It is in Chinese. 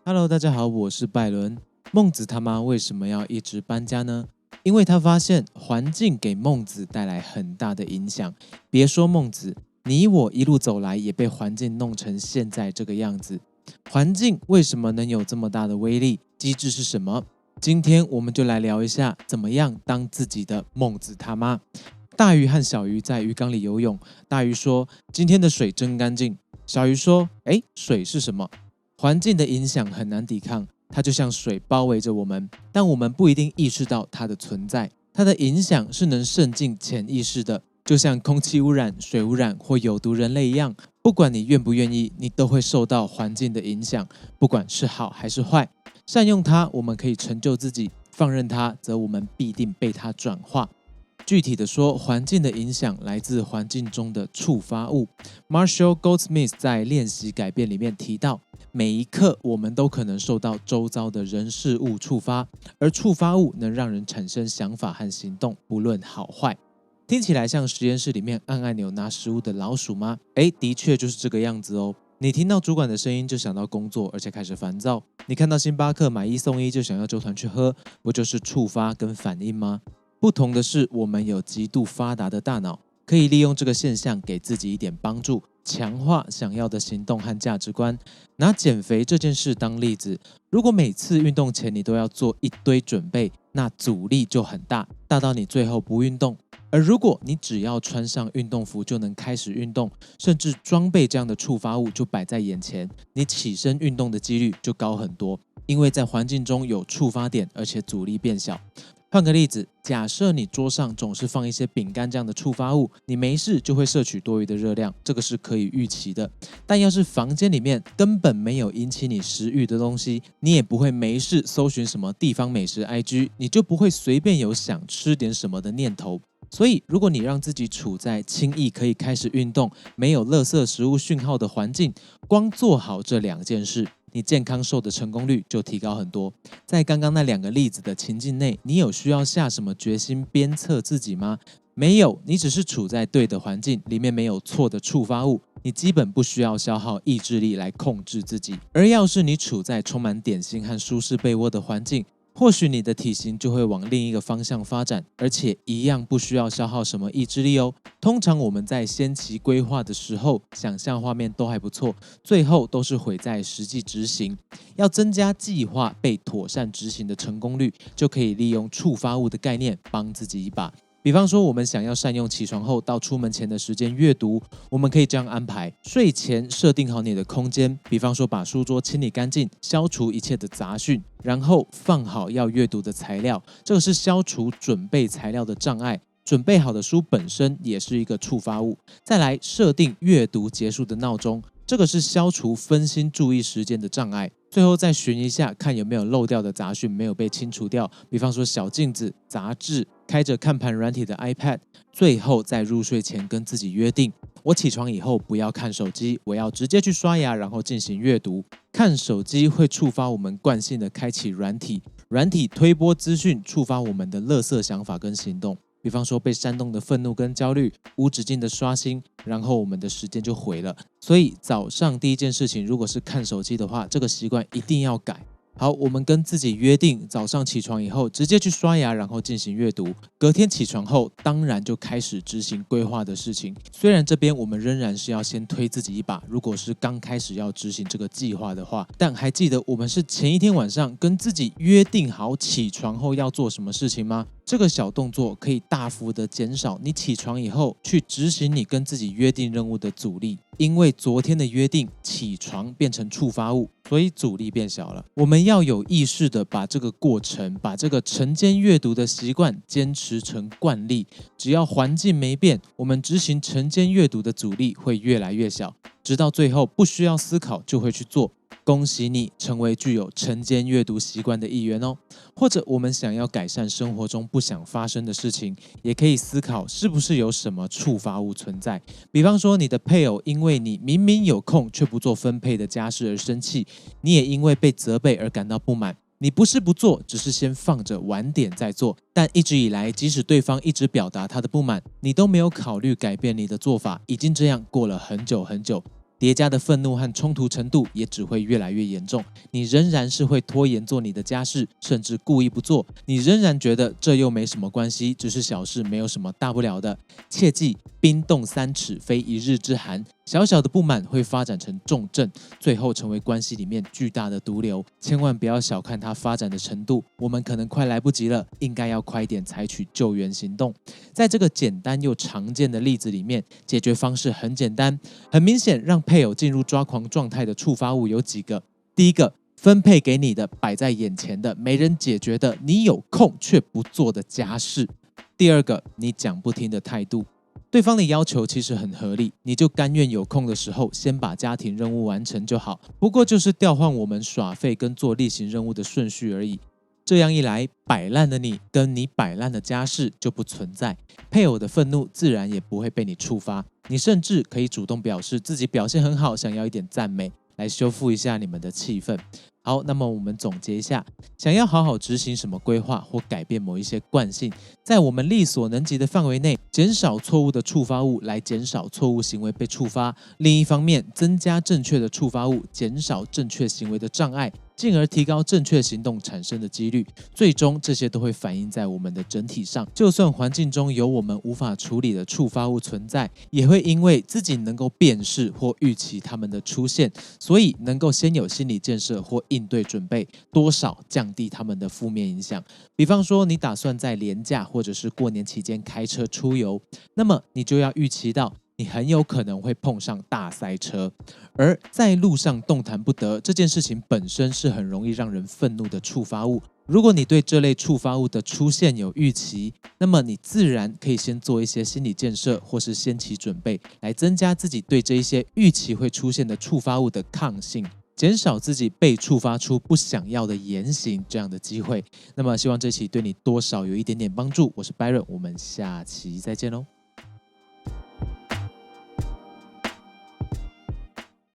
Hello，大家好，我是拜伦。孟子他妈为什么要一直搬家呢？因为他发现环境给孟子带来很大的影响。别说孟子，你我一路走来也被环境弄成现在这个样子。环境为什么能有这么大的威力？机制是什么？今天我们就来聊一下，怎么样当自己的孟子他妈。大鱼和小鱼在鱼缸里游泳，大鱼说：“今天的水真干净。”小鱼说：“水是什么？”环境的影响很难抵抗，它就像水包围着我们，但我们不一定意识到它的存在。它的影响是能渗进潜意识的，就像空气污染、水污染或有毒人类一样，不管你愿不愿意，你都会受到环境的影响，不管是好还是坏。善用它，我们可以成就自己；放任它，则我们必定被它转化。具体的说，环境的影响来自环境中的触发物。Marshall Goldsmith 在《练习改变》里面提到，每一刻我们都可能受到周遭的人事物触发，而触发物能让人产生想法和行动，不论好坏。听起来像实验室里面按按钮拿食物的老鼠吗？的确就是这个样子哦。你听到主管的声音就想到工作，而且开始烦躁。你看到星巴克买1送1就想要揪团去喝，不就是触发跟反应吗？不同的是，我们有极度发达的大脑，可以利用这个现象给自己一点帮助，强化想要的行动和价值观。拿减肥这件事当例子，如果每次运动前你都要做一堆准备，那阻力就很大，大到你最后不运动。而如果你只要穿上运动服就能开始运动，甚至装备这样的触发物就摆在眼前，你起身运动的几率就高很多，因为在环境中有触发点，而且阻力变小。换个例子，假设你桌上总是放一些饼干这样的触发物，你没事就会摄取多余的热量，这个是可以预期的。但要是房间里面根本没有引起你食欲的东西，你也不会没事搜寻什么地方美食 IG， 你就不会随便有想吃点什么的念头。所以，如果你让自己处在轻易可以开始运动、没有垃圾食物讯号的环境，光做好这2件事，你健康瘦的成功率就提高很多。在刚刚那2个例子的情境内，你有需要下什么决心鞭策自己吗？没有，你只是处在对的环境，里面没有错的触发物，你基本不需要消耗意志力来控制自己。而要是你处在充满点心和舒适被窝的环境，或许你的体型就会往另一个方向发展，而且一样不需要消耗什么意志力哦。通常我们在先期规划的时候，想象画面都还不错，最后都是毁在实际执行。要增加计划被妥善执行的成功率，就可以利用触发物的概念帮自己一把。比方说，我们想要善用起床后到出门前的时间阅读，我们可以这样安排：睡前设定好你的空间，比方说把书桌清理干净，消除一切的杂讯，然后放好要阅读的材料，这个是消除准备材料的障碍。准备好的书本身也是一个触发物。再来设定阅读结束的闹钟，这个是消除分心注意时间的障碍。最后再寻一下，看有没有漏掉的杂讯没有被清除掉，比方说小镜子、杂志、开着看盘软体的 iPad。最后在入睡前跟自己约定，我起床以后不要看手机，我要直接去刷牙，然后进行阅读。看手机会触发我们惯性的开启软体，软体推播资讯，触发我们的垃圾想法跟行动。比方说被煽动的愤怒跟焦虑，无止境的刷新，然后我们的时间就毁了。所以早上第一件事情，如果是看手机的话，这个习惯一定要改。好，我们跟自己约定，早上起床以后直接去刷牙，然后进行阅读。隔天起床后，当然就开始执行规划的事情。虽然这边我们仍然是要先推自己一把，如果是刚开始要执行这个计划的话，但还记得我们是前一天晚上跟自己约定好起床后要做什么事情吗？这个小动作可以大幅的减少你起床以后去执行你跟自己约定任务的阻力，因为昨天的约定起床变成触发物，所以阻力变小了。我们要有意识的把这个过程，把这个晨间阅读的习惯坚持成惯例。只要环境没变，我们执行晨间阅读的阻力会越来越小，直到最后不需要思考就会去做。恭喜你成为具有晨间阅读习惯的一员哦。或者我们想要改善生活中不想发生的事情，也可以思考是不是有什么触发物存在。比方说你的配偶因为你明明有空却不做分配的家事而生气，你也因为被责备而感到不满。你不是不做，只是先放着晚点再做。但一直以来，即使对方一直表达他的不满，你都没有考虑改变你的做法，已经这样过了很久很久。叠加的愤怒和冲突程度也只会越来越严重。你仍然是会拖延做你的家事，甚至故意不做。你仍然觉得这又没什么关系，只是小事，没有什么大不了的。切记，冰冻3尺非一日之寒。小小的不满会发展成重症，最后成为关系里面巨大的毒瘤。千万不要小看它发展的程度，我们可能快来不及了，应该要快一点采取救援行动。在这个简单又常见的例子里面，解决方式很简单，很明显，让配偶进入抓狂状态的触发物有几个。第一个，分配给你的摆在眼前的没人解决的你有空却不做的家事。第二个，你讲不听的态度。对方的要求其实很合理，你就甘愿有空的时候先把家庭任务完成就好，不过就是调换我们耍废跟做例行任务的顺序而已。这样一来，摆烂的你跟你摆烂的家事就不存在，配偶的愤怒自然也不会被你触发，你甚至可以主动表示自己表现很好，想要一点赞美，来修复一下你们的气氛。好，那么我们总结一下，想要好好执行什么规划或改变某一些惯性，在我们力所能及的范围内，减少错误的触发物，来减少错误行为被触发。另一方面，增加正确的触发物，减少正确行为的障碍，进而提高正确行动产生的几率。最终，这些都会反映在我们的整体上。就算环境中有我们无法处理的触发物存在，也会因为自己能够辨识或预期它们的出现，所以能够先有心理建设或应对准备，多少降低他们的负面影响。比方说，你打算在连假或者是过年期间开车出游，那么你就要预期到你很有可能会碰上大塞车，而在路上动弹不得这件事情本身是很容易让人愤怒的触发物。如果你对这类触发物的出现有预期，那么你自然可以先做一些心理建设，或是先期准备，来增加自己对这一些预期会出现的触发物的抗性，减少自己被触发出不想要的言行这样的机会。那么希望这期对你多少有一点点帮助。我是 Byron， 我们下期再见喽。